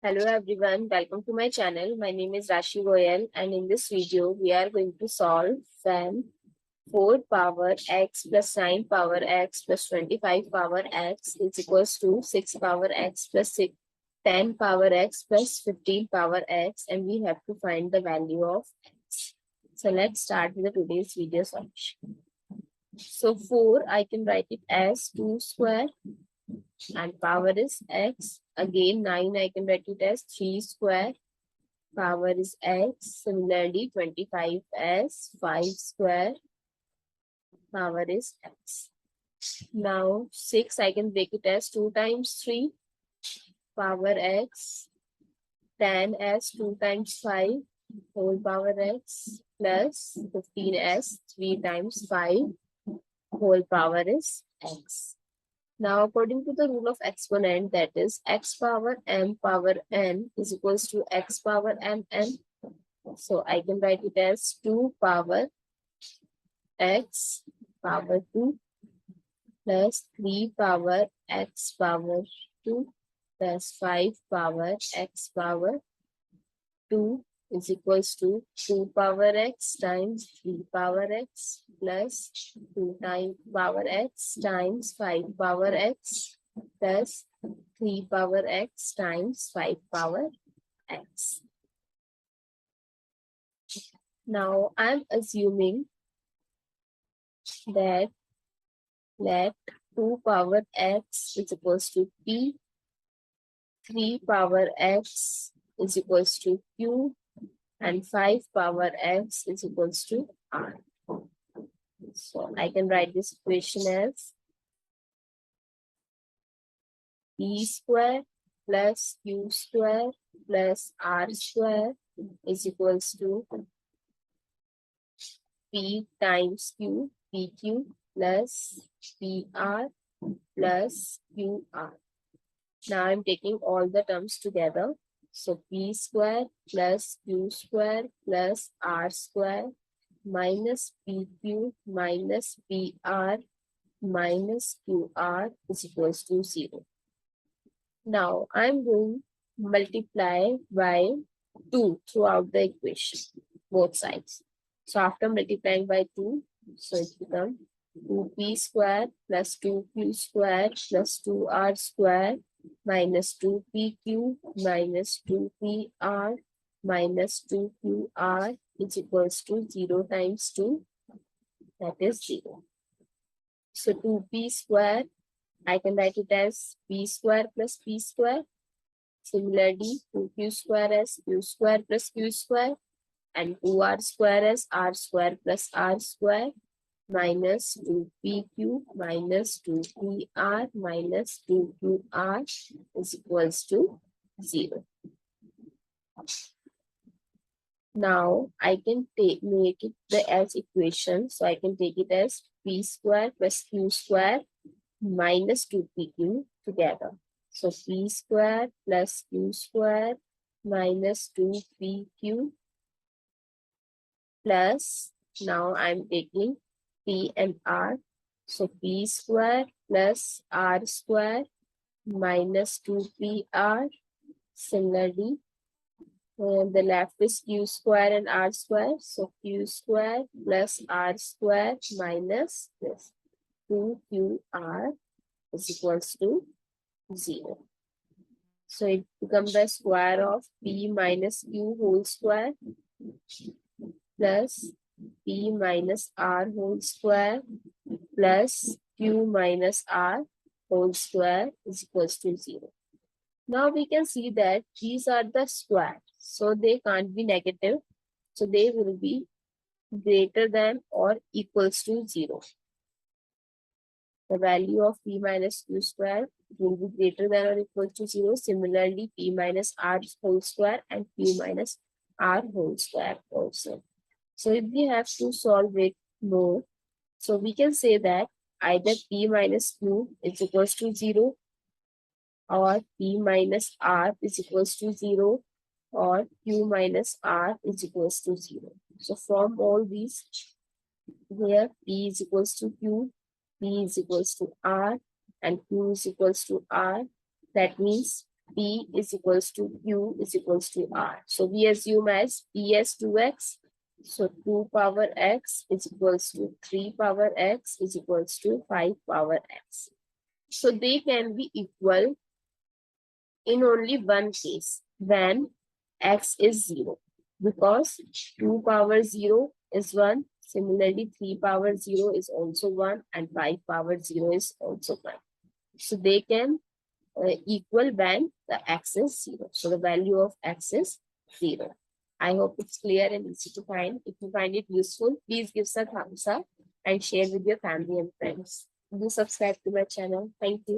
Hello everyone, welcome to my channel. My name is Rashi Goel and in this video we are going to solve when 4 power x plus 9 power x plus 25 power x is equals to 6 power x plus 10 power x plus 15 power x, and we have to find the value of x. So let's start with today's video solution. So 4 I can write it as 2 square and power is x. Again 9 I can write it as 3 square, power is x. Similarly 25 as 5 square, power is x. Now 6 I can break it as 2 times 3, power x. 10 as 2 times 5, whole power x, plus 15 as 3 times 5, whole power is x. Now, according to the rule of exponent, that is x power m power n is equals to x power m n. So, I can write it as 2 power x power 2 plus 3 power x power 2 plus 5 power x power 2 is equals to 2 power x times 3 power x plus 2 times power x times 5 power x plus 3 power x times 5 power x. Now I'm assuming that let 2 power x is equals to p, 3 power x is equals to q, and 5 power x is equals to r. So I can write this equation as p square plus q square plus r square is equals to p times q, pq plus pr plus qr. Now I'm taking all the terms together. So p square plus q square plus r square minus pq minus pr minus qr is equals to 0. Now I'm going to multiply by 2 throughout the equation, both sides. So after multiplying by 2, so it becomes 2p square plus 2q square plus 2r square minus 2pq minus 2pr minus 2qr is equals to 0 times 2, that is 0. So 2p square, I can write it as p square plus p square. Similarly, 2q square as q square plus q square, and 2r square as r square plus r square minus 2pq minus 2pr minus 2qr is equals to 0. Now I can make it as equation. So I can take it as p square plus q square minus 2pq together. So p square plus q square minus 2pq plus, now I'm taking p and r. So p square plus r square minus 2pr. Similarly, the left is q square and r square. So q square plus r square minus this 2qr is equals to 0. So it becomes the square of p minus q whole square plus p minus r whole square plus q minus r whole square is equals to 0. Now we can see that these are the square, so they can't be negative. So they will be greater than or equals to 0. The value of p minus q square will be greater than or equal to 0. Similarly, p minus r whole square and q minus r whole square also. So if we have to solve it more, so we can say that either p minus q is equals to 0, or p minus r is equals to 0, or q minus r is equals to 0. So from all these, here p is equals to q, p is equals to r, and q is equals to r. That means P is equals to Q is equals to R. So we assume as P as 2x. So 2 power x is equals to 3 power x is equals to 5 power x. So they can be equal in only one case, when x is 0, because 2 power 0 is 1. Similarly, 3 power 0 is also 1 and 5 power 0 is also 1. So they can equal when the x is 0. So the value of x is 0. I hope it's clear and easy to find. If you find it useful, please give us a thumbs up and share with your family and friends. Do subscribe to my channel. Thank you.